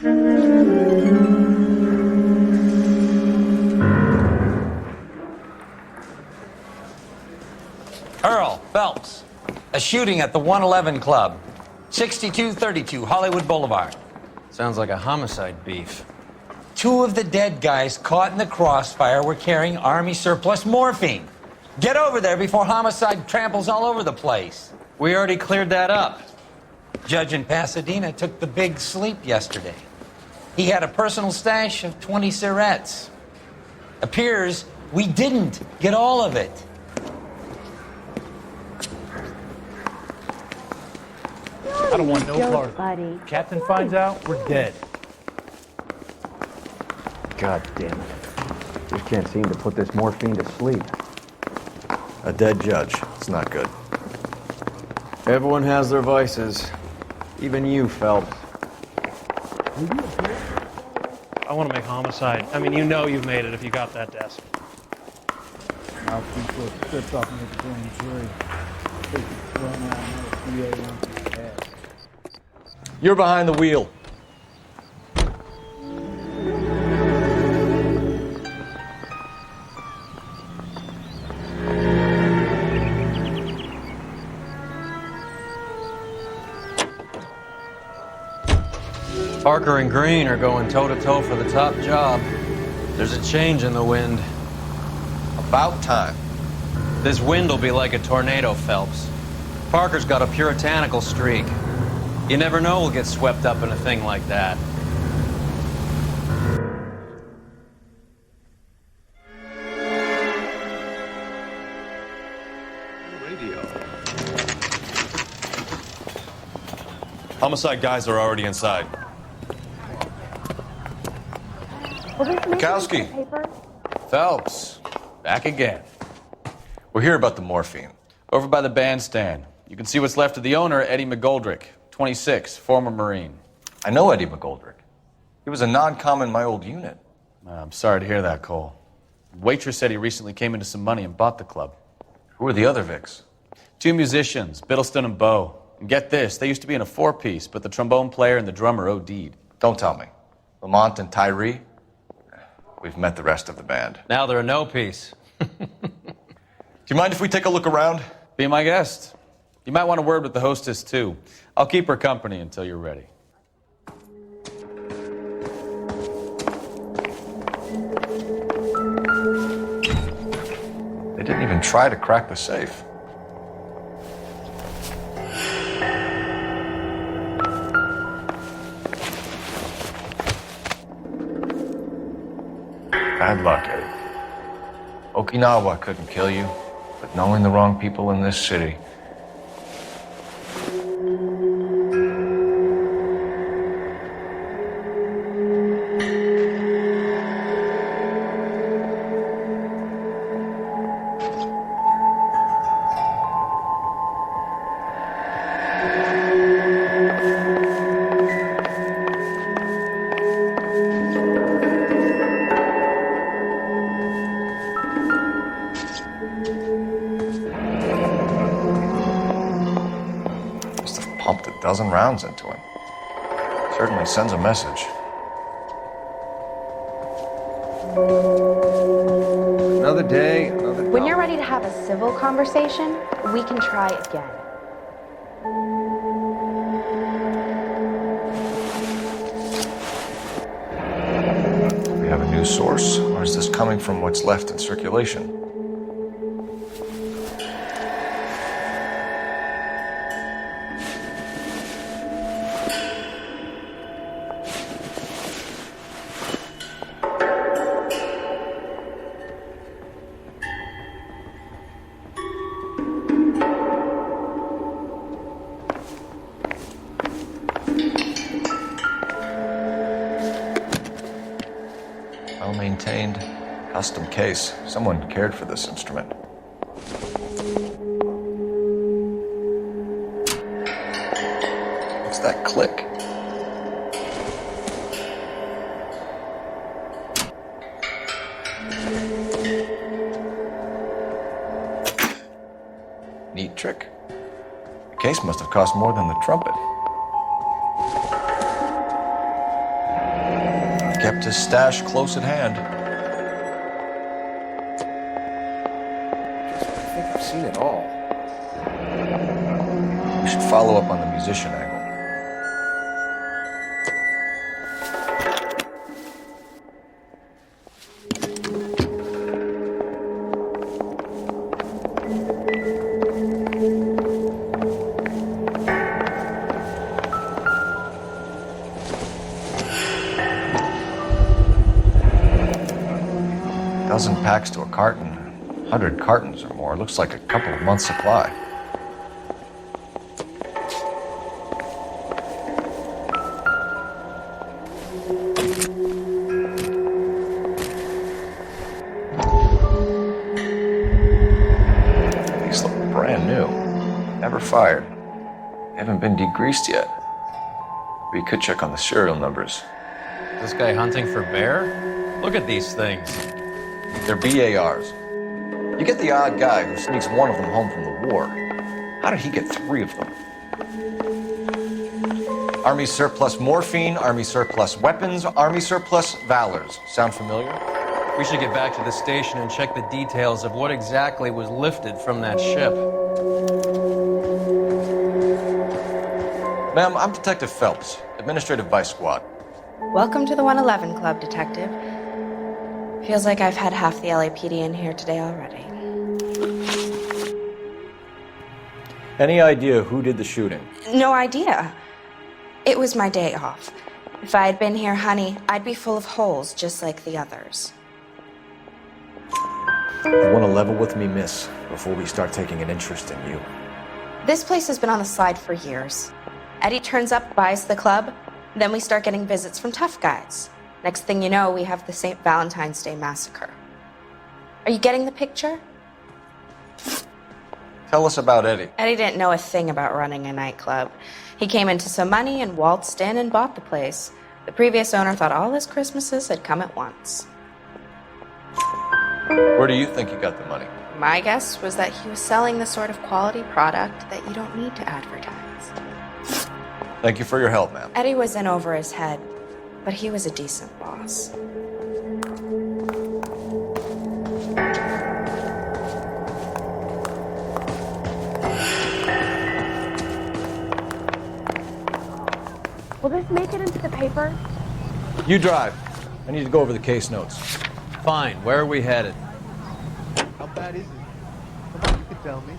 Earl Phelps, a shooting at the 111 Club, 6232 Hollywood Boulevard. Sounds like a homicide beef. 2 of the dead guys caught in the crossfire were carrying Army surplus morphine. Get over there before homicide tramples all over the place. We already cleared that up. Judge in Pasadena took the big sleep yesterday. He had a personal stash of 20 cigarettes. Appears we didn't get all of it. I don't want no part of it. Captain finds out, we're dead. God damn it. Just can't seem to put this morphine to sleep. A dead judge. It's not good. Everyone has their vices. Even you, Phelps. I want to make homicide. I mean, you know you've made it if you got that desk. I'll think for a script off and make a grand jury. Take it run out another 3 a.m. to the ass. You're behind the wheel. Parker and Green are going toe-to-toe for the top job. There's a change in the wind. About time. This wind will be like a tornado, Phelps. Parker's got a puritanical streak. You never know we'll get swept up in a thing like that. Radio. Homicide guys are already inside. Bukowski. Phelps, back again. We're here about the morphine. Over by the bandstand. You can see what's left of the owner, Eddie McGoldrick, 26, former Marine. I know Eddie McGoldrick. He was a non-com in my old unit. I'm sorry to hear that, Cole. Waitress said he recently came into some money and bought the club. Who are the other Vics? 2 musicians, Biddleston and Bowe. And get this, they used to be in a 4-piece, but the trombone player and the drummer OD'd. Don't tell me. Lamont and Tyree? We've met the rest of the band. Now they're a no-piece. Do you mind if we take a look around? Be my guest. You might want a word with the hostess, too. I'll keep her company until you're ready. They didn't even try to crack the safe. Bad luck, Eddie. Okinawa couldn't kill you, but knowing the wrong people in this city. Pumped a dozen rounds into him. Certainly sends a message. Another day, another When you're ready to have a civil conversation, we can try again. Do we have a new source, or is this coming from what's left in circulation? Well-maintained, custom case. Someone cared for this instrument. What's that click? Neat trick. The case must have cost more than the trumpet. Kept his stash close at hand. I think I've seen it all. We should follow up on the musician angle. Dozen packs to a carton, 100 cartons or more. Looks like a couple of months' supply. These look brand new. Never fired. They haven't been degreased yet. We could check on the serial numbers. This guy hunting for bear? Look at these things. They're BARs. You get the odd guy who sneaks one of them home from the war. How did he get 3 of them? Army surplus morphine, Army surplus weapons, Army surplus valors. Sound familiar? We should get back to the station and check the details of what exactly was lifted from that ship. Ma'am, I'm Detective Phelps, Administrative Vice Squad. Welcome to the 111 Club, Detective. Feels like I've had half the LAPD in here today already. Any idea who did the shooting? No idea. It was my day off. If I had been here, honey, I'd be full of holes just like the others. You want to level with me, miss, before we start taking an interest in you. This place has been on the slide for years. Eddie turns up, buys the club, then we start getting visits from tough guys. Next thing you know, we have the St. Valentine's Day massacre. Are you getting the picture? Tell us about Eddie. Eddie didn't know a thing about running a nightclub. He came into some money and waltzed in and bought the place. The previous owner thought all his Christmases had come at once. Where do you think he got the money? My guess was that he was selling the sort of quality product that you don't need to advertise. Thank you for your help, ma'am. Eddie was in over his head, but he was a decent boss. Will this make it into the paper? You drive. I need to go over the case notes. Fine, where are we headed? How bad is it? Come on, you can tell me.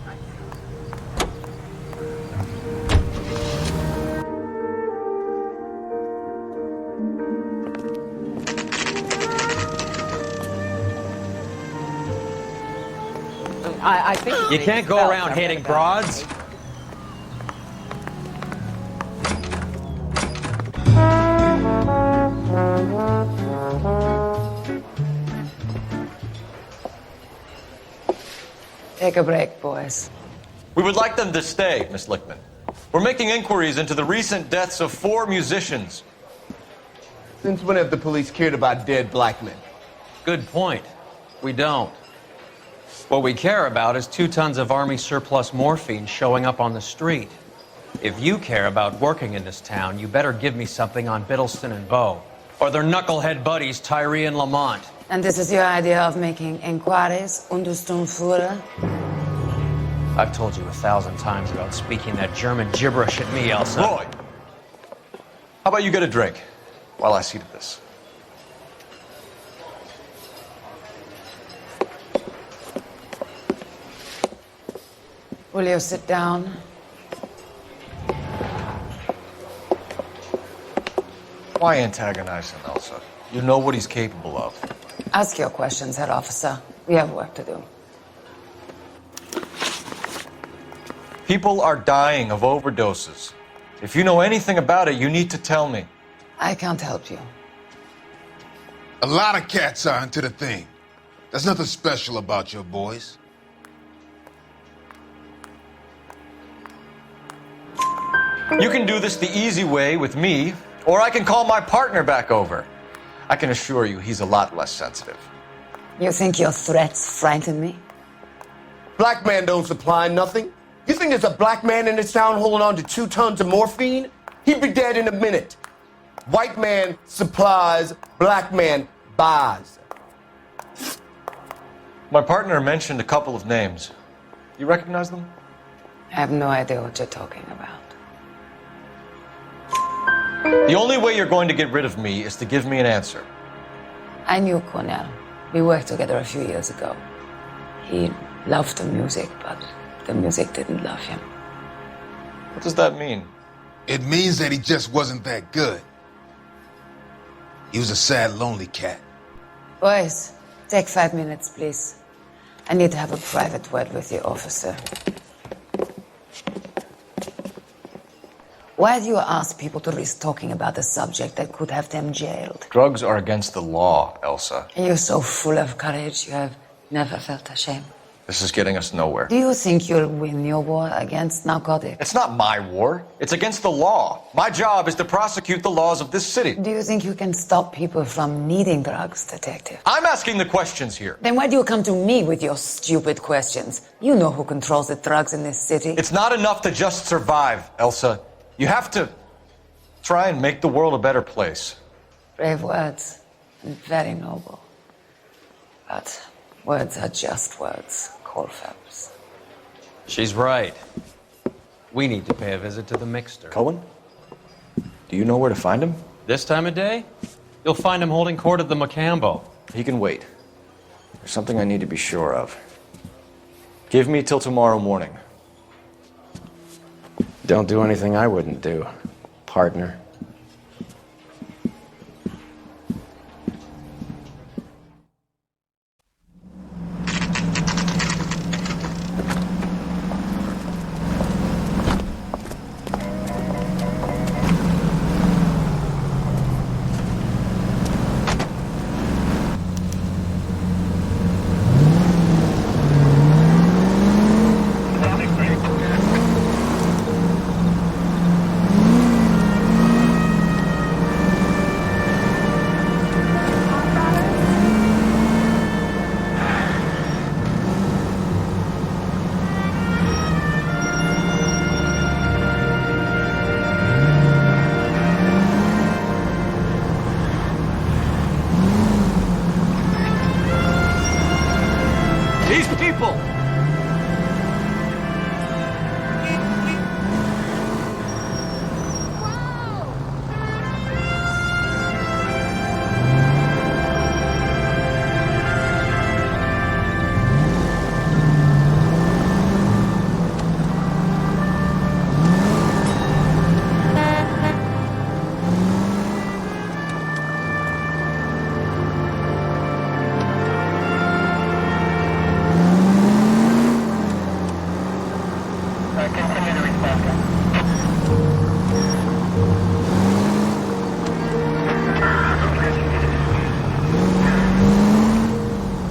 I think You can't go around hitting broads. Take a break, boys. We would like them to stay, Miss Lichtman. We're making inquiries into the recent deaths of 4 musicians. Since when have the police cared about dead black men? Good point. We don't. What we care about is 2 tons of Army surplus morphine showing up on the street. If you care about working in this town, you better give me something on Biddleston and Bow, or their knucklehead buddies Tyree and Lamont. And this is your idea of making inquiries under Sturmführer? I've told you 1,000 times about speaking that German gibberish at me, Elsa. Roy, how about you get a drink while I see to this? Will you sit down? Why antagonize him, Elsa? You know what he's capable of. Ask your questions, head officer. We have work to do. People are dying of overdoses. If you know anything about it, you need to tell me. I can't help you. A lot of cats are into the thing. There's nothing special about your boys. You can do this the easy way with me, or I can call my partner back over. I can assure you he's a lot less sensitive. You think your threats frighten me? Black man don't supply nothing. You think there's a black man in this town holding on to 2 tons of morphine? He'd be dead in a minute. White man supplies, black man buys. My partner mentioned a couple of names. You recognize them? I have no idea what you're talking about. The only way you're going to get rid of me is to give me an answer. I knew Cornell. We worked together a few years ago. He loved the music, but the music didn't love him. What does that mean? It means that he just wasn't that good. He was a sad, lonely cat. Boys, take 5 minutes, please. I need to have a private word with you, officer. Why do you ask people to risk talking about a subject that could have them jailed? Drugs are against the law, Elsa. And you're so full of courage, you have never felt ashamed. This is getting us nowhere. Do you think you'll win your war against narcotics? It's not my war. It's against the law. My job is to prosecute the laws of this city. Do you think you can stop people from needing drugs, detective? I'm asking the questions here. Then why do you come to me with your stupid questions? You know who controls the drugs in this city. It's not enough to just survive, Elsa. You have to try and make the world a better place. Brave words, and very noble. But words are just words, Cole Phelps. She's right. We need to pay a visit to the mixer. Cohen? Do you know where to find him? This time of day, you'll find him holding court at the Macambo. He can wait. There's something I need to be sure of. Give me till tomorrow morning. Don't do anything I wouldn't do, partner. These people!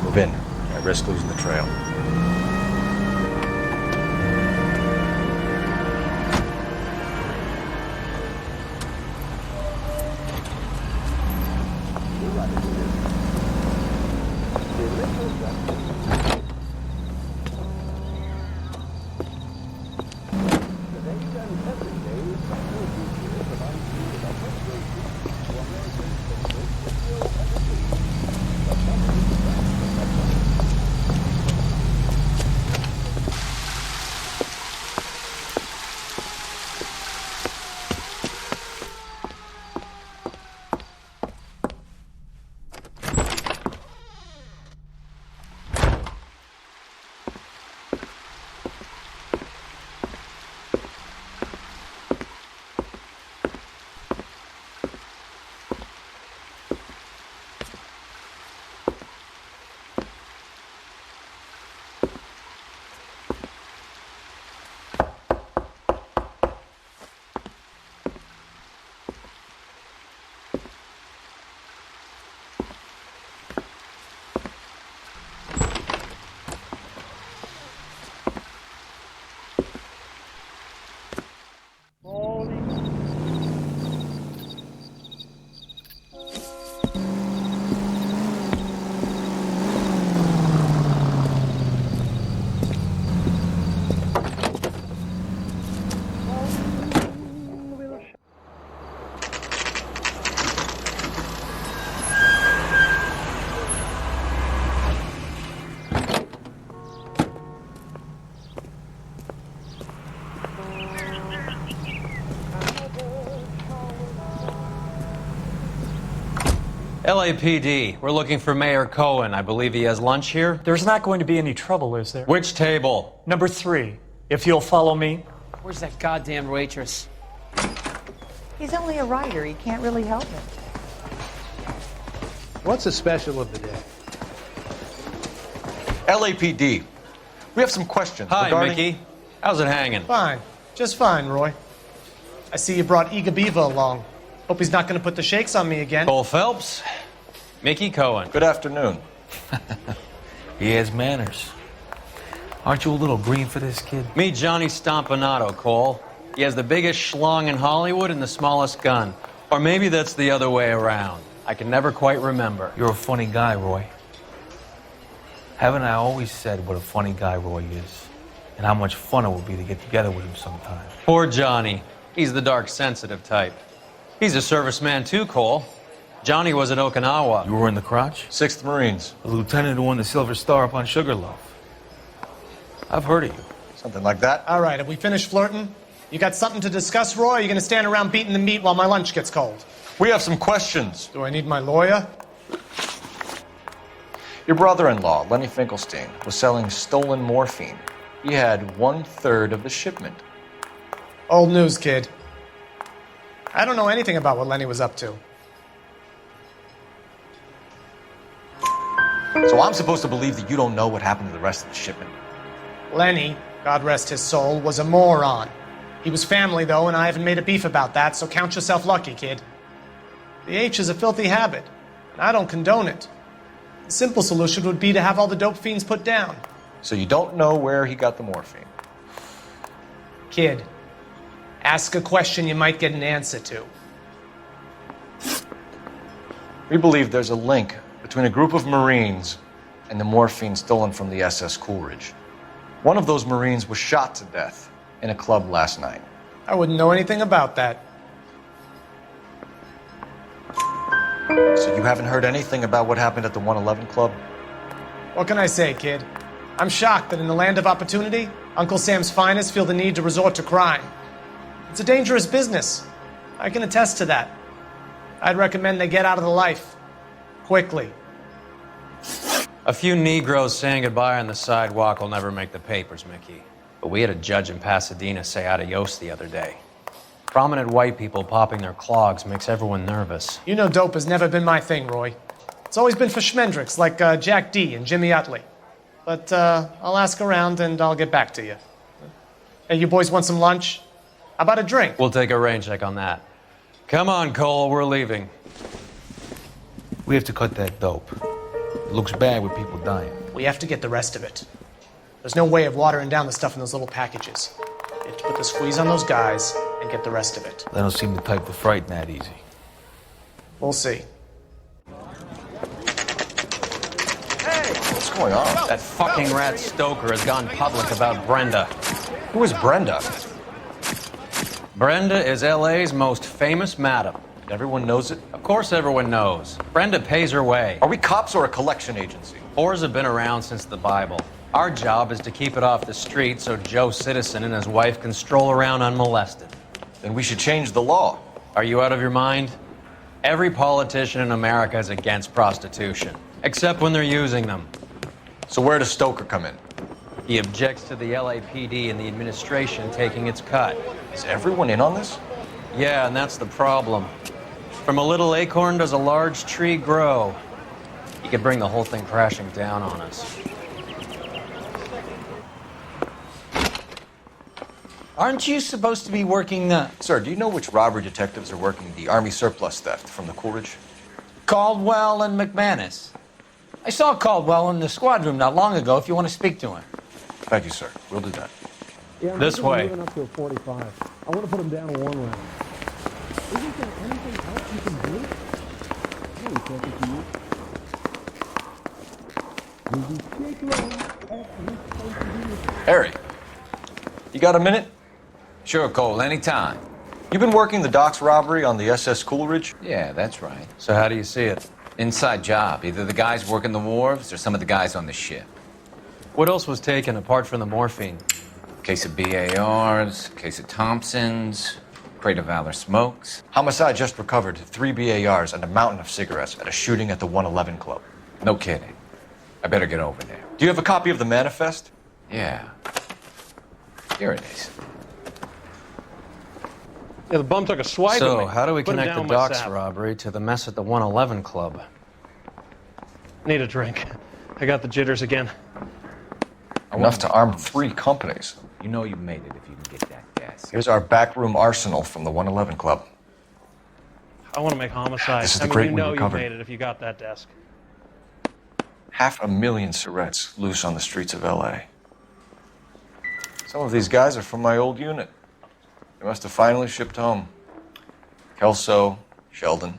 Move in. I risk losing the trail. LAPD, we're looking for Mayor Cohen. I believe he has lunch here. There's not going to be any trouble, is there? Which table? Number 3, if you'll follow me. Where's that goddamn waitress? He's only a writer. He can't really help it. What's the special of the day? LAPD. We have some questions Hi, regarding... Mickey. How's it hanging? Fine. Just fine, Roy. I see you brought Eager Beaver along. Hope he's not going to put the shakes on me again. Cole Phelps, Mickey Cohen. Good afternoon. He has manners. Aren't you a little green for this kid? Meet Johnny Stompanato, Cole. He has the biggest schlong in Hollywood and the smallest gun. Or maybe that's the other way around. I can never quite remember. You're a funny guy, Roy. Haven't I always said what a funny guy Roy is? And how much fun it would be to get together with him sometime. Poor Johnny. He's the dark, sensitive type. He's a serviceman too, Cole. Johnny was at Okinawa. You were in the crotch? 6th Marines. The lieutenant who won the Silver Star up on Sugarloaf. I've heard of you. Something like that. All right, have we finished flirting? You got something to discuss, Roy, or are you going to stand around beating the meat while my lunch gets cold? We have some questions. Do I need my lawyer? Your brother-in-law, Lenny Finkelstein, was selling stolen morphine. He had 1/3 of the shipment. Old news, kid. I don't know anything about what Lenny was up to. So I'm supposed to believe that you don't know what happened to the rest of the shipment? Lenny, God rest his soul, was a moron. He was family, though, and I haven't made a beef about that, so count yourself lucky, kid. The H is a filthy habit, and I don't condone it. The simple solution would be to have all the dope fiends put down. So you don't know where he got the morphine? Kid, ask a question you might get an answer to. We believe there's a link between a group of Marines and the morphine stolen from the SS Coolidge. One of those Marines was shot to death in a club last night. I wouldn't know anything about that. So you haven't heard anything about what happened at the 111 Club? What can I say, kid? I'm shocked that in the land of opportunity, Uncle Sam's finest feel the need to resort to crime. It's a dangerous business. I can attest to that. I'd recommend they get out of the life. Quickly. A few Negroes saying goodbye on the sidewalk will never make the papers, Mickey. But we had a judge in Pasadena say adios the other day. Prominent white people popping their clogs makes everyone nervous. You know dope has never been my thing, Roy. It's always been for schmendricks like Jack D. and Jimmy Utley. But I'll ask around and I'll get back to you. Hey, you boys want some lunch? How about a drink? We'll take a rain check on that. Come on, Cole, we're leaving. We have to cut that dope. It looks bad with people dying. We have to get the rest of it. There's no way of watering down the stuff in those little packages. You have to put the squeeze on those guys and get the rest of it. They don't seem the type to frighten that easy. We'll see. What's going on? That fucking rat Stoker has gone public about Brenda. Who is Brenda? Brenda is LA's most famous madam. Everyone knows it? Of course everyone knows. Brenda pays her way. Are we cops or a collection agency? Whores have been around since the Bible. Our job is to keep it off the street so Joe Citizen and his wife can stroll around unmolested. Then we should change the law. Are you out of your mind? Every politician in America is against prostitution, except when they're using them. So where does Stoker come in? He objects to the LAPD and the administration taking its cut. Is everyone in on this? Yeah, and that's the problem. From a little acorn does a large tree grow. He could bring the whole thing crashing down on us. Aren't you supposed to be working the... Sir, do you know which robbery detectives are working the Army surplus theft from the Coolidge? Caldwell and McManus. I saw Caldwell in the squad room not long ago if you want to speak to him. Thank you, sir. We'll do that. Yeah, I'm This way. moving up to a 45. I want to put him down to 1 round. Isn't there anything else you can do? Hey, talking to you. Harry, you got a minute? Sure, Cole, anytime. You've been working the docks robbery on the SS Coolidge? Yeah, that's right. So how do you see it? Inside job. Either the guys working the wharves or some of the guys on the ship. What else was taken apart from the morphine? Case of BARs, case of Thompsons. Crate of Valor smokes. Homicide just recovered 3 BARs and a mountain of cigarettes at a shooting at the 111 Club. No kidding. I better get over there. Do you have a copy of the manifest? Yeah. Here it is. Yeah, the bum took a swag of me. So, how do we Put him connect down the with my docks sap. robbery to the mess at the 111 Club? Need a drink. I got the jitters again. Enough to arm 3 companies. You know you made it if you can get that gas. Here's our backroom arsenal from the 111 Club. I want to make homicide. This is I the mean, crate you we know recovered. you made it if you got that desk. 500,000 cigarettes loose on the streets of LA. Some of these guys are from my old unit. They must have finally shipped home. Kelso, Sheldon,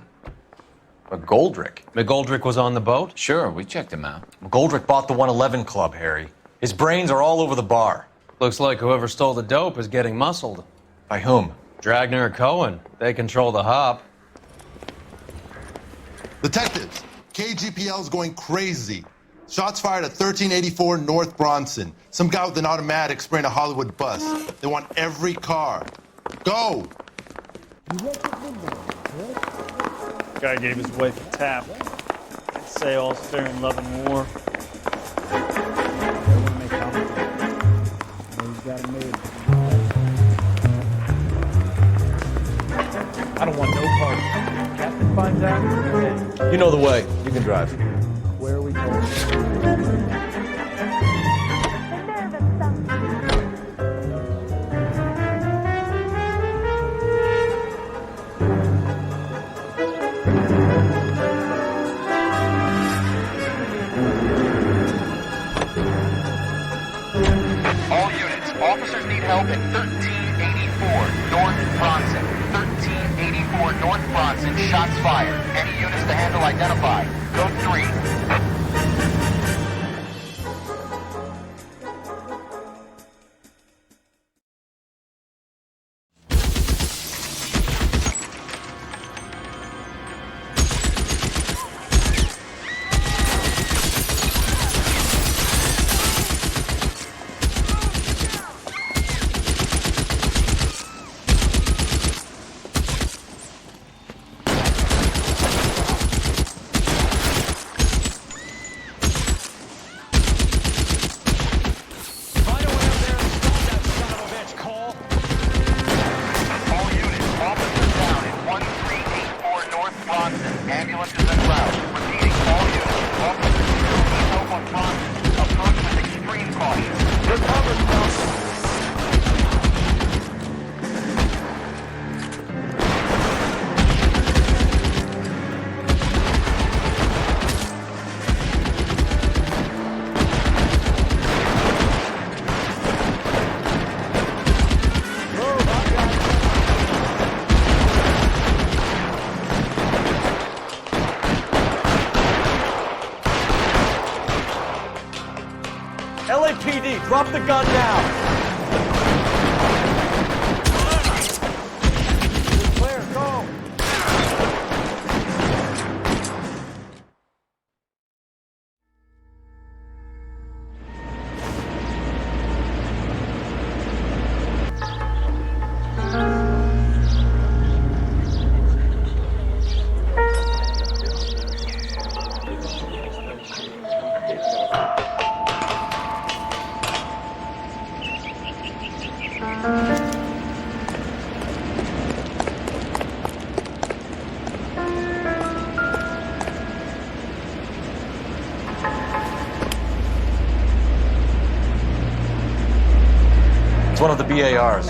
McGoldrick. McGoldrick was on the boat? Sure, we checked him out. McGoldrick bought the 111 Club, Harry. His brains are all over the bar. Looks like whoever stole the dope is getting muscled. By whom? Dragner or Cohen. They control the hop. Detectives, KGPL's going crazy. Shots fired at 1384 North Bronson. Some guy with an automatic spraying a Hollywood bus. They want every car. Go! Guy gave his wife a tap. Say all's fair in love and war. He's got it made. I don't want no part. Captain finds out. You know the way. You can drive. Where are we going? All units, officers need help at 1384 North Bronson. 1384 North Bronson, shots fired. Any units to handle identify. Code 3. LAPD, drop the gun now! Clear, go! It's one of the BARs.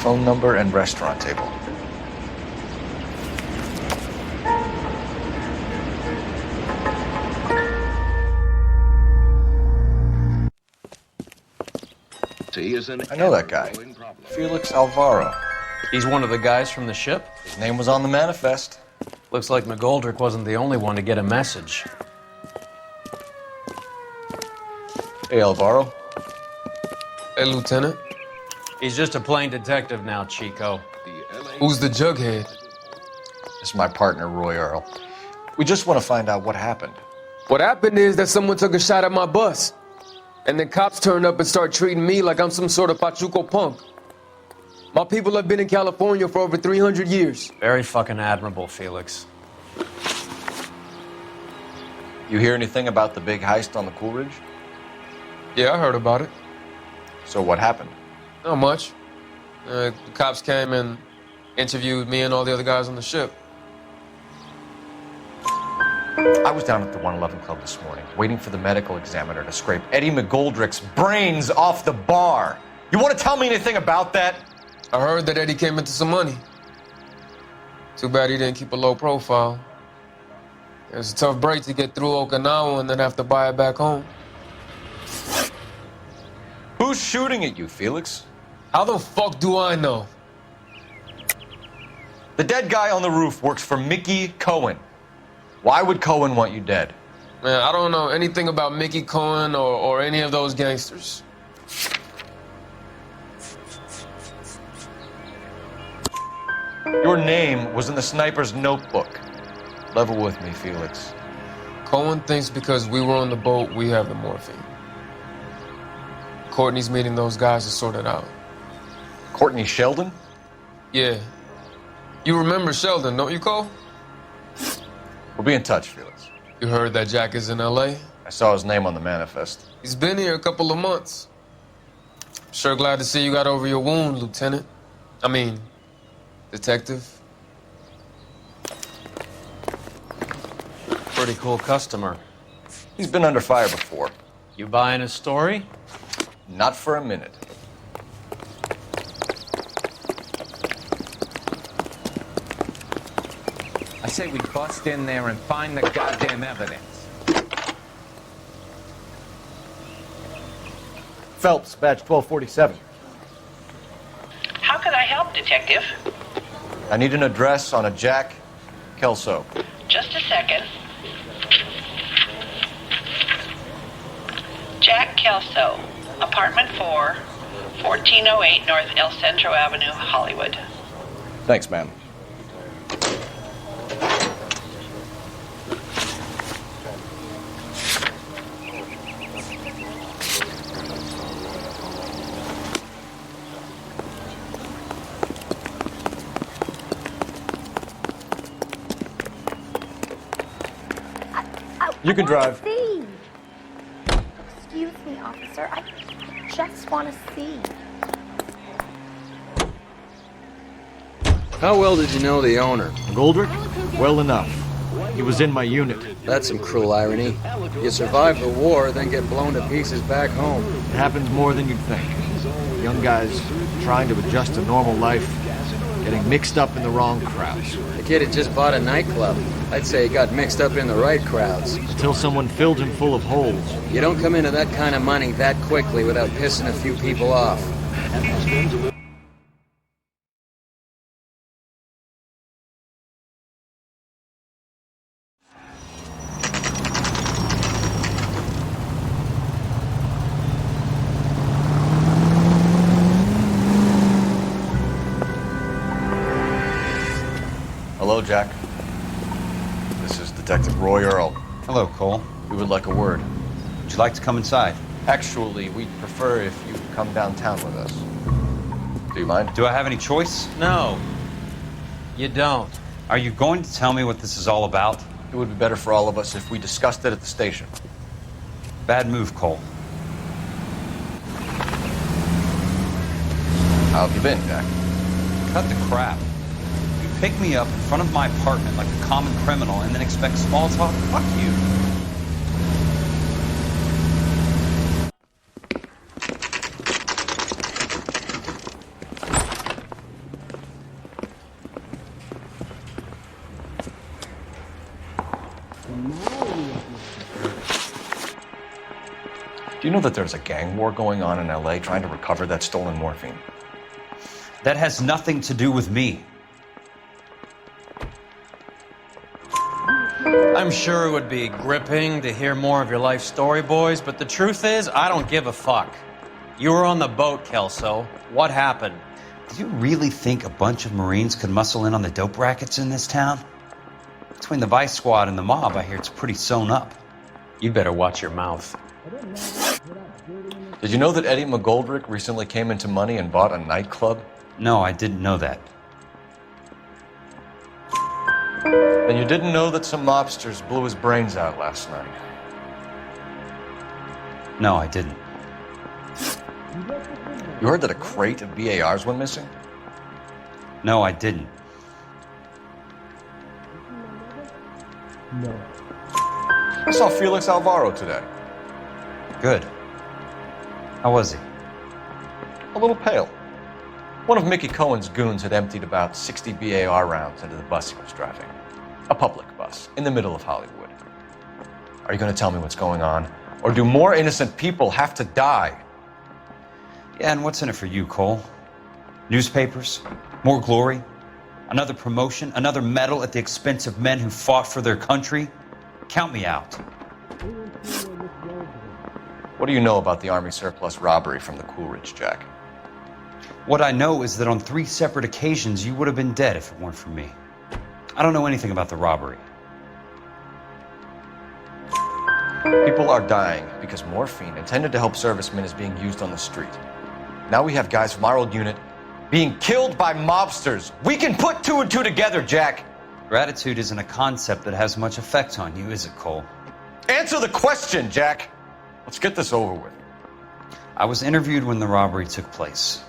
Phone number and restaurant table. I know that guy. Felix Alvaro. He's one of the guys from the ship? His name was on the manifest. Looks like McGoldrick wasn't the only one to get a message. Hey, Alvaro. Hey, Lieutenant. He's just a plain detective now, Chico. Who's the jughead? This is my partner, Roy Earl. We just want to find out what happened. What happened is that someone took a shot at my bus. And then cops turned up and started treating me like I'm some sort of Pachuco punk. My people have been in California for over 300 years. Very fucking admirable, Felix. You hear anything about the big heist on the Coolidge? Yeah, I heard about it. So what happened? Not much. The cops came and interviewed me and all the other guys on the ship. I was down at the 111 Club this morning, waiting for the medical examiner to scrape Eddie McGoldrick's brains off the bar. You want to tell me anything about that? I heard that Eddie came into some money. Too bad he didn't keep a low profile. It was a tough break to get through Okinawa and then have to buy it back home. Who's shooting at you, Felix? How the fuck do I know? The dead guy on the roof works for Mickey Cohen. Why would Cohen want you dead? Man, I don't know anything about Mickey Cohen or any of those gangsters. Your name was in the sniper's notebook. Level with me, Felix. Cohen thinks because we were on the boat, we have the morphine. Courtney's meeting those guys to sort it out. Courtney Sheldon? Yeah. You remember Sheldon, don't you, Cole? We'll be in touch, Felix. You heard that Jack is in L.A.? I saw his name on the manifest. He's been here a couple of months. Sure glad to see you got over your wound, Lieutenant. I mean, Detective. Pretty cool customer. He's been under fire before. You buying his story? Not for a minute. I say we bust in there and find the goddamn evidence. Phelps, badge 1247. How can I help, Detective? I need an address on a Jack Kelso. Just a second. Jack Kelso, apartment 4, 1408 North El Centro Avenue, Hollywood. Thanks, ma'am. You can drive. See. Excuse me, officer. I just want to see. How well did you know the owner? Goldrick? Well enough. He was in my unit. That's some cruel irony. You survive the war, then get blown to pieces back home. It happens more than you'd think. Young guys trying to adjust to normal life, getting mixed up in the wrong crowds. The kid had just bought a nightclub. I'd say he got mixed up in the right crowds. Until someone filled him full of holes. You don't come into that kind of money that quickly without pissing a few people off. Hello, Jack. This is Detective Roy Earl. Hello, Cole. We would like a word. Would you like to come inside? Actually, we'd prefer if you come downtown with us. Do you mind? Do I have any choice? No. You don't. Are you going to tell me what this is all about? It would be better for all of us if we discussed it at the station. Bad move, Cole. How have you been, Jack? Cut the crap. You pick me up in front of my apartment like a common criminal and then expect small talk? Fuck you. Do you know that there's a gang war going on in LA trying to recover that stolen morphine? That has nothing to do with me. I'm sure it would be gripping to hear more of your life story, boys, but the truth is, I don't give a fuck. You were on the boat, Kelso. What happened? Do you really think a bunch of Marines could muscle in on the dope rackets in this town? Between the Vice Squad and the mob, I hear it's pretty sewn up. You better watch your mouth. Did you know that Eddie McGoldrick recently came into money and bought a nightclub? No, I didn't know that. And you didn't know that some mobsters blew his brains out last night? No, I didn't. You heard that a crate of BARs went missing? No, I didn't. No. I saw Felix Alvaro today. Good. How was he? A little pale. One of Mickey Cohen's goons had emptied about 60 BAR rounds into the bus he was driving. A public bus, in the middle of Hollywood. Are you going to tell me what's going on? Or do more innocent people have to die? Yeah, and what's in it for you, Cole? Newspapers? More glory? Another promotion? Another medal at the expense of men who fought for their country? Count me out. What do you know about the Army surplus robbery from the Coolidge, Jack? What I know is that on 3 separate occasions, you would have been dead if it weren't for me. I don't know anything about the robbery. People are dying because morphine intended to help servicemen is being used on the street. Now we have guys from our old unit being killed by mobsters. We can put 2 and 2 together, Jack. Gratitude isn't a concept that has much effect on you, is it, Cole? Answer the question, Jack. Let's get this over with. I was interviewed when the robbery took place.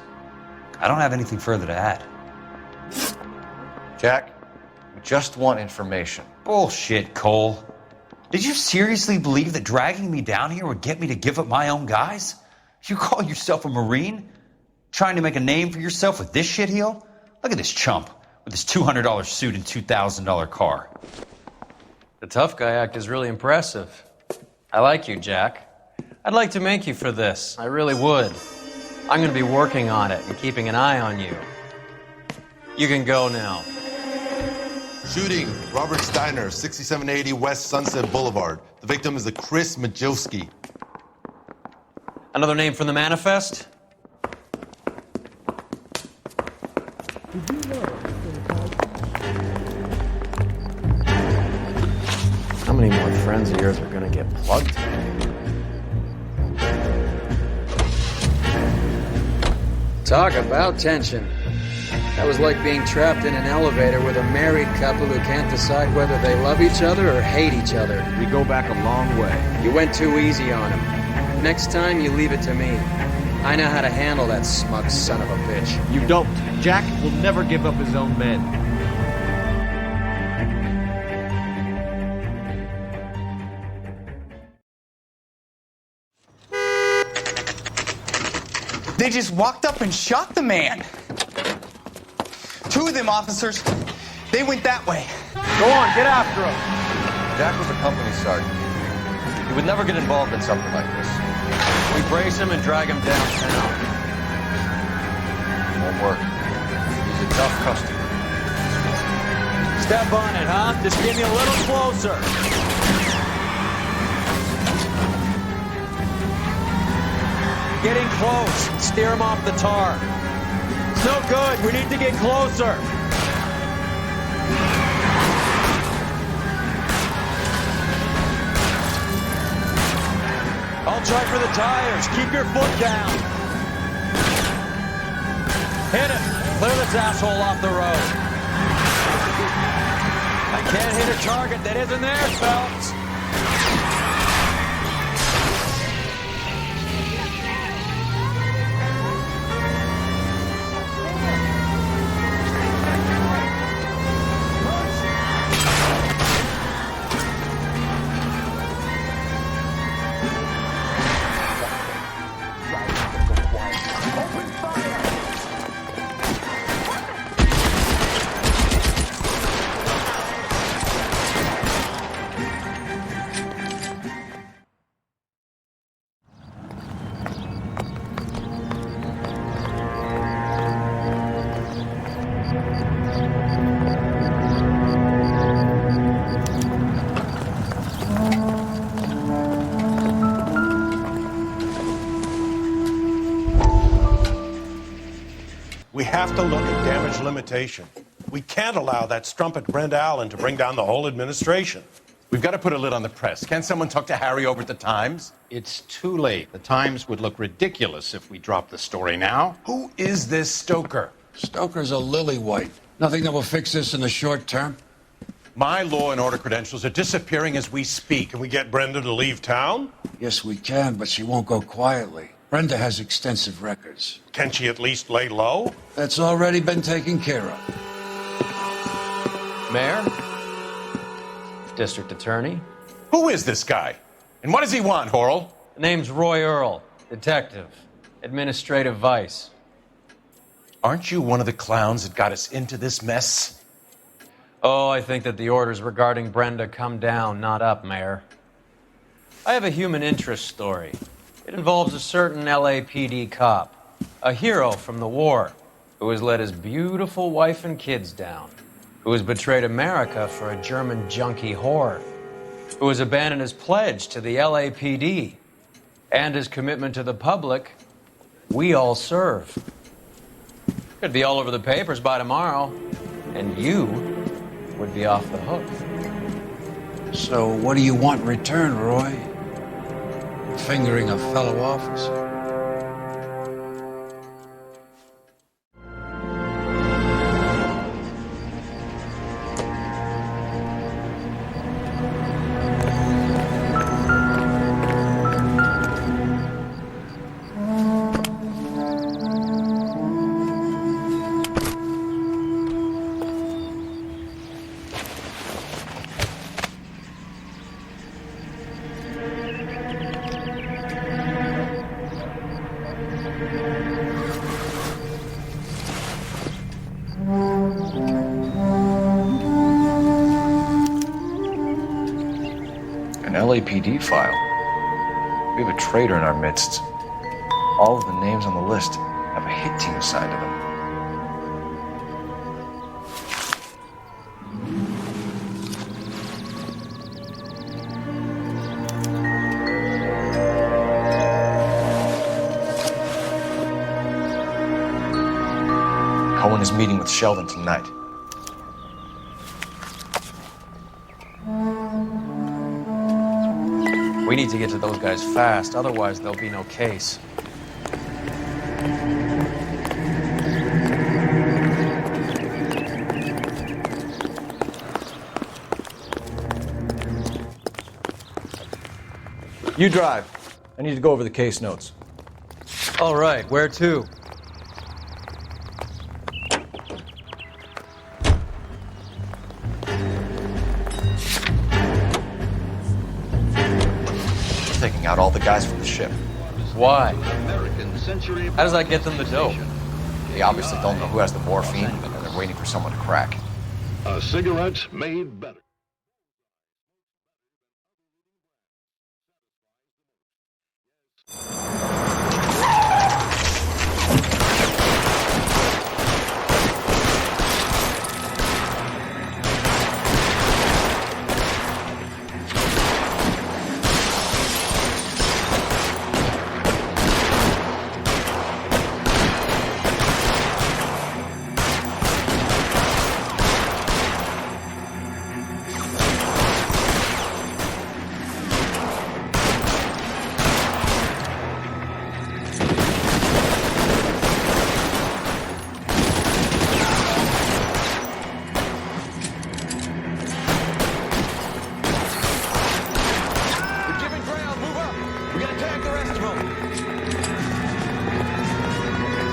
I don't have anything further to add. Jack, we just want information. Bullshit, Cole. Did you seriously believe that dragging me down here would get me to give up my own guys? You call yourself a Marine? Trying to make a name for yourself with this shitheel? Look at this chump with his $200 suit and $2,000 car. The tough guy act is really impressive. I like you, Jack. I'd like to make you for this. I really would. I'm going to be working on it and keeping an eye on you. You can go now. Shooting, Robert Steiner, 6780 West Sunset Boulevard. The victim is a Chris Majowski. Another name from the manifest? How many more friends of yours are going to get plugged today? Talk about tension. That was like being trapped in an elevator with a married couple who can't decide whether they love each other or hate each other. We go back a long way. You went too easy on him. Next time, you leave it to me. I know how to handle that smug son of a bitch. You don't. Jack will never give up his own men. They just walked up and shot the man. 2 of them officers, they went that way. Go on, get after him. Jack was a company sergeant. He would never get involved in something like this. We brace him and drag him downtown. Won't work. He's a tough customer. Step on it, huh? Just get me a little closer. Getting close. Steer him off the tar. It's no good. We need to get closer. I'll try for the tires. Keep your foot down. Hit it. Clear this asshole off the road. I can't hit a target that isn't there, Phelps. We have to look at damage limitation. We can't allow that strumpet Brenda Allen to bring down the whole administration. We've got to put a lid on the press. Can't someone talk to Harry over at the Times? It's too late. The Times would look ridiculous if we dropped the story now. Who is this Stoker? Stoker's a lily-white. Nothing that will fix this in the short term. My law and order credentials are disappearing as we speak. Can we get Brenda to leave town? Yes, we can, but she won't go quietly. Brenda has extensive records. Can she at least lay low? That's already been taken care of. Mayor? District Attorney? Who is this guy? And what does he want, Horrell? The name's Roy Earl, detective, administrative vice. Aren't you one of the clowns that got us into this mess? Oh, I think that the orders regarding Brenda come down, not up, Mayor. I have a human interest story. It involves a certain LAPD cop, a hero from the war, who has let his beautiful wife and kids down, who has betrayed America for a German junkie whore, who has abandoned his pledge to the LAPD and his commitment to the public. We all serve. Could be all over the papers by tomorrow, and you would be off the hook. So what do you want in return, Roy? Fingering a fellow officer. An LAPD file. We have a traitor in our midst. All of the names on the list have a hit team assigned to them. Cohen is meeting with Sheldon tonight. We need to get to those guys fast, otherwise there'll be no case. You drive. I need to go over the case notes. All right, where to? Taking out all the guys from the ship. Why? How does that get them the dope? They obviously don't know who has the morphine, and they're waiting for someone to crack. A cigarette made better.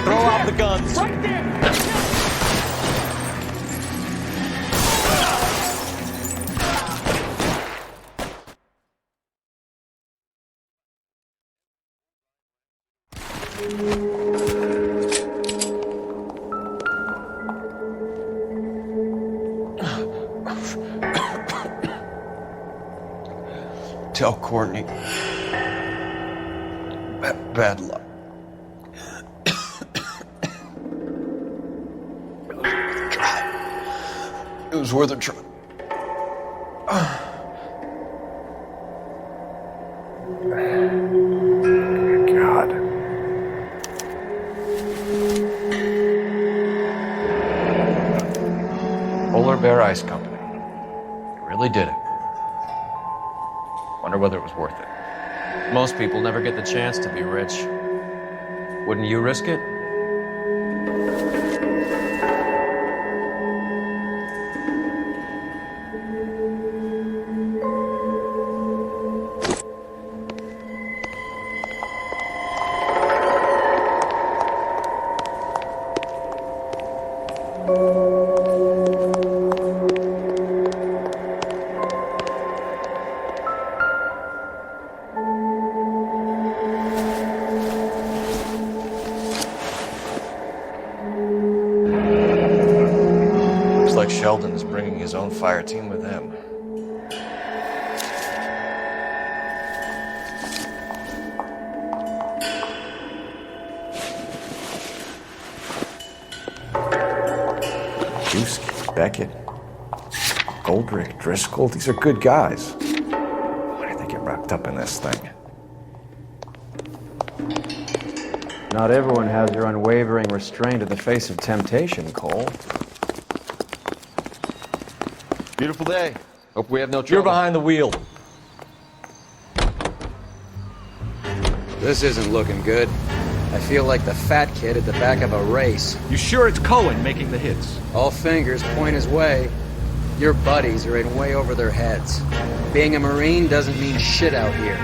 Throw out the guns. Right there! Tell Courtney. Bad luck. It was worth a try. God. Polar Bear Ice Company. You really did it. Wonder whether it was worth it. Most people never get the chance to be rich. Wouldn't you risk it? Looks like Sheldon is bringing his own fire team with him. Juski, Beckett, Goldrick, Driscoll, these are good guys. Why did they get wrapped up in this thing? Not everyone has your unwavering restraint in the face of temptation, Cole. Beautiful day. Hope we have no trouble. You're behind the wheel. This isn't looking good. I feel like the fat kid at the back of a race. You sure it's Cohen making the hits? All fingers point his way. Your buddies are in way over their heads. Being a Marine doesn't mean shit out here.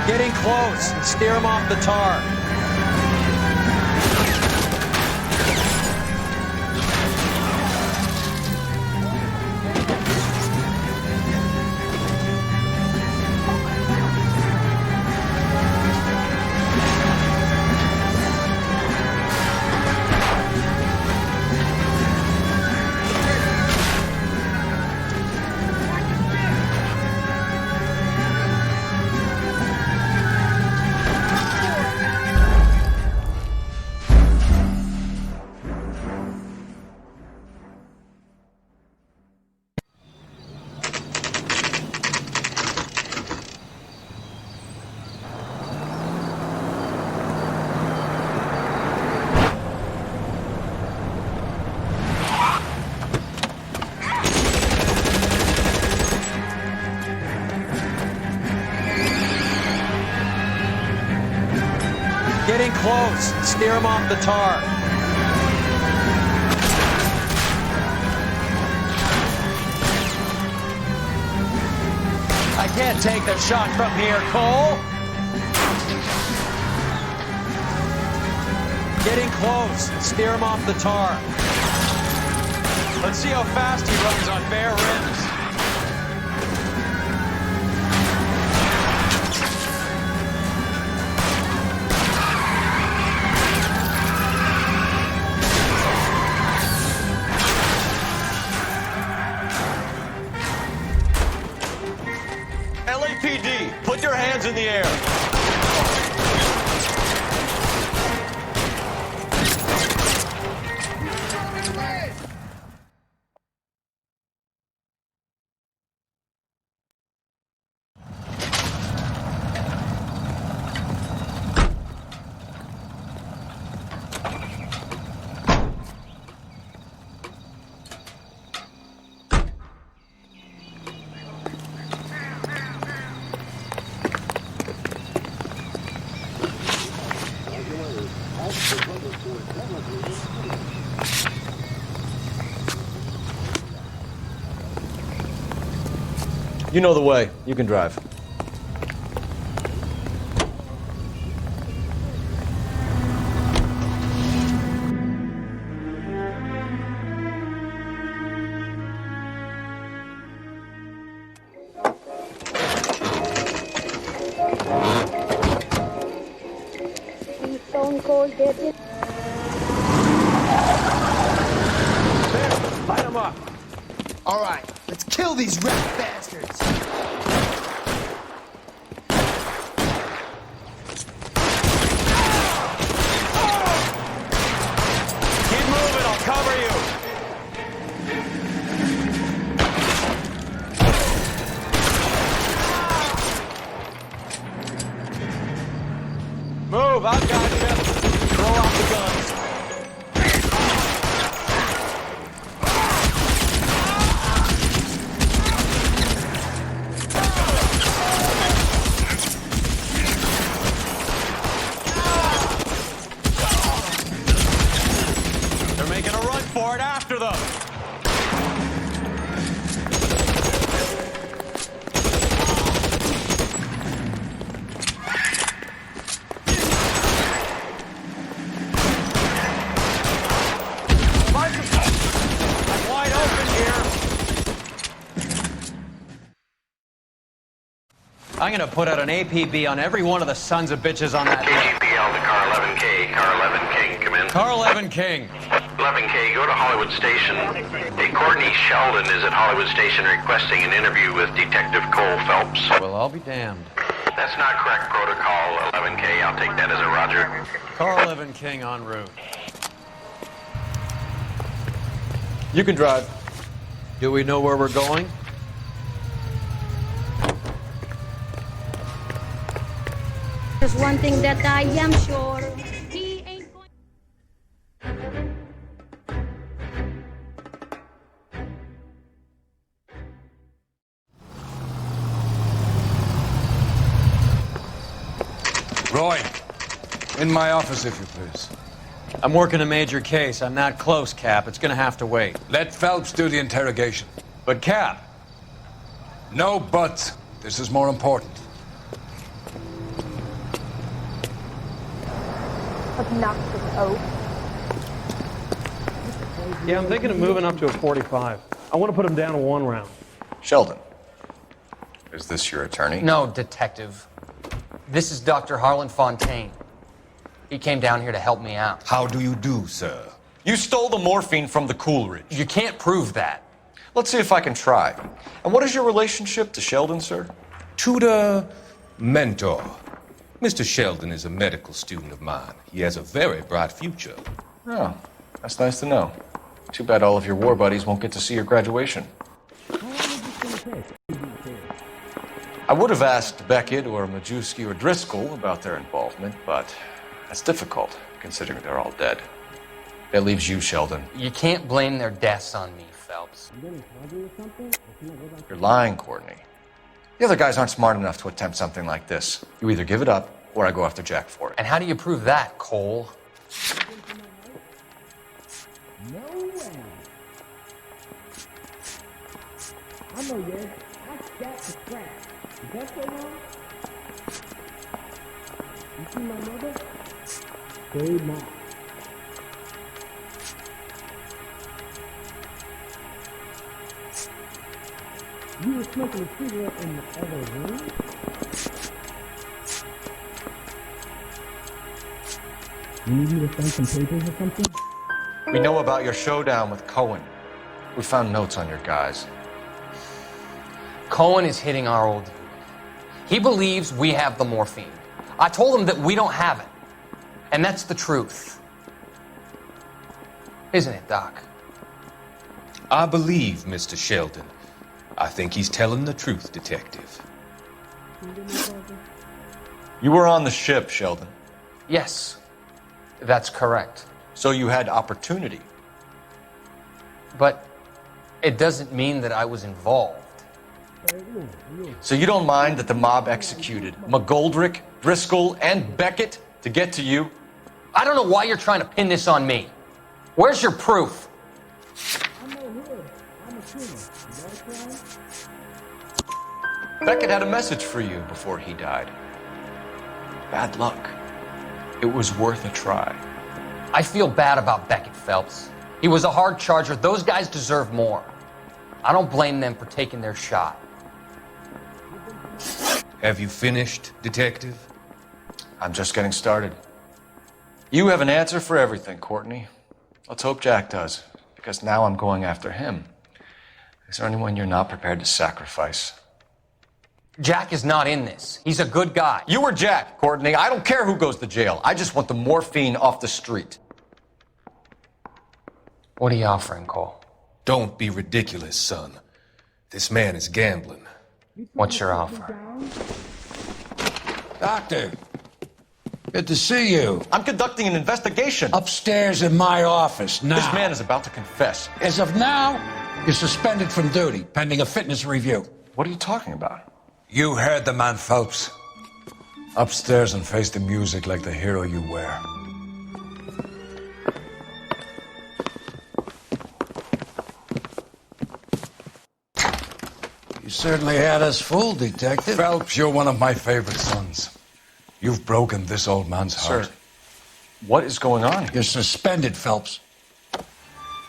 Getting close and steer him off the tar. Getting close. Steer him off the tar. I can't take the shot from here, Cole. Getting close. Steer him off the tar. Let's see how fast he runs on bare rims. LAPD, put your hands in the air. You know the way. You can drive. Stone Cold Dead. Light him up. All right, let's kill these rat bastards. Keep moving, I'll cover you. Move, I've got you. Throw out the guns. They're making a run for it after them. I'm wide open here. I'm gonna put out an APB on every one of the sons of bitches on that list. KGPL to car 11K. Car 11 King, come in. Car 11 King. 11K, go to Hollywood Station. Hey, Courtney Sheldon is at Hollywood Station requesting an interview with Detective Cole Phelps. Well, I'll be damned. That's not correct protocol, 11K. I'll take that as a roger. Car 11 King en route. You can drive. Do we know where we're going? There's one thing that I am sure. He ain't going. Roy, in my office, if you please. I'm working a major case. I'm not close, Cap. It's gonna have to wait. Let Phelps do the interrogation. But, Cap. No buts. This is more important. Obnoxious oaf. Yeah, I'm thinking of moving up to a 45. I want to put him down to 1 round. Sheldon, is this your attorney? No, Detective. This is Dr. Harlan Fontaine. He came down here to help me out. How do you do, sir? You stole the morphine from the Coolidge. You can't prove that. Let's see if I can try. And what is your relationship to Sheldon, sir? Tutor, mentor. Mr. Sheldon is a medical student of mine. He has a very bright future. Oh, that's nice to know. Too bad all of your war buddies won't get to see your graduation. I would have asked Beckett or Majewski or Driscoll about their involvement, but that's difficult, considering they're all dead. That leaves you, Sheldon. You can't blame their deaths on me, Phelps. You're lying, Courtney. The other guys aren't smart enough to attempt something like this. You either give it up, or I go after Jack for it. And how do you prove that, Cole? No way. I know this. I got the scratch. Is that so long? You see my mother? Say not. You were smoking a cigarette in the other room? You need me to sign some papers or something? We know about your showdown with Cohen. We found notes on your guys. Cohen is hitting our old dude. He believes we have the morphine. I told him that we don't have it. And that's the truth. Isn't it, Doc? I believe Mr. Sheldon. I think he's telling the truth, Detective. You were on the ship, Sheldon. Yes, that's correct. So you had opportunity. But it doesn't mean that I was involved. So you don't mind that the mob executed McGoldrick, Driscoll, and Beckett to get to you? I don't know why you're trying to pin this on me. Where's your proof? Beckett had a message for you before he died. Bad luck. It was worth a try. I feel bad about Beckett, Phelps. He was a hard charger. Those guys deserve more. I don't blame them for taking their shot. Have you finished, Detective? I'm just getting started. You have an answer for everything, Courtney. Let's hope Jack does, because now I'm going after him. Is there anyone you're not prepared to sacrifice? Jack is not in this. He's a good guy. You were Jack, Courtney. I don't care who goes to jail. I just want the morphine off the street. What are you offering, Cole? Don't be ridiculous, son. This man is gambling. What's your offer? Doctor, good to see you. I'm conducting an investigation. Upstairs in my office now. This man is about to confess. As of now, you're suspended from duty, pending a fitness review. What are you talking about? You heard the man, Phelps. Upstairs and face the music like the hero you were. You certainly had us fooled, Detective. Phelps, you're one of my favorite sons. You've broken this old man's heart. Sir, what is going on here? You're suspended, Phelps.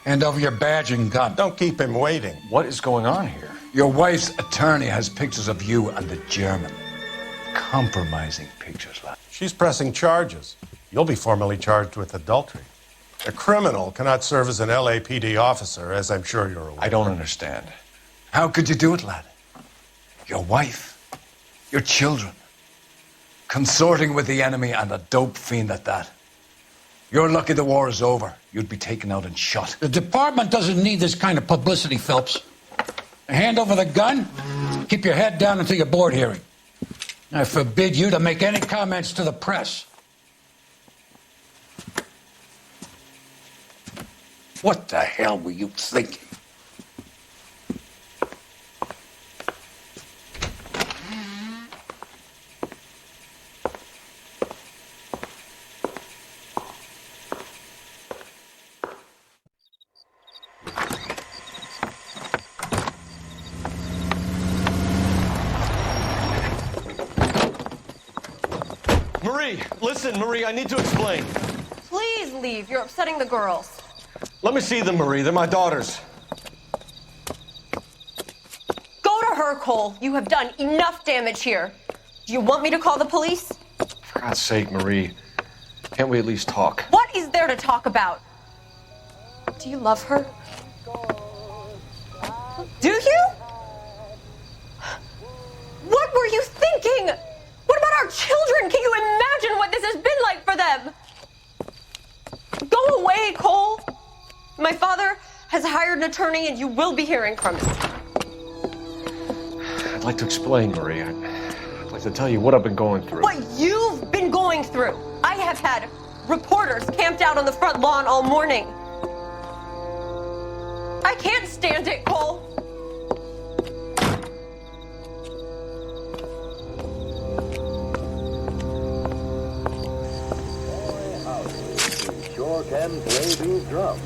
Hand over your badge and gun. Don't keep him waiting. What is going on here? Your wife's attorney has pictures of you and the German. Compromising pictures, lad. She's pressing charges. You'll be formally charged with adultery. A criminal cannot serve as an LAPD officer, as I'm sure you're aware. I don't understand. How could you do it, lad? Your wife, your children, consorting with the enemy and a dope fiend at that. You're lucky the war is over. You'd be taken out and shot. The department doesn't need this kind of publicity, Phelps. Hand over the gun, keep your head down until your board hearing. I forbid you to make any comments to the press. What the hell were you thinking? Listen, Marie, I need to explain. Please leave. You're upsetting the girls. Let me see them, Marie. They're my daughters. Go to her, Cole. You have done enough damage here. Do you want me to call the police? For God's sake, Marie. Can't we at least talk? What is there to talk about? Do you love her? Do you? What were you thinking? What about our children? Can you imagine what this has been like for them? Go away, Cole. My father has hired an attorney and you will be hearing from him. I'd like to explain, Marie. I'd like to tell you what I've been going through. What you've been going through. I have had reporters camped out on the front lawn all morning. I can't stand it, Cole. Sure can play these drums.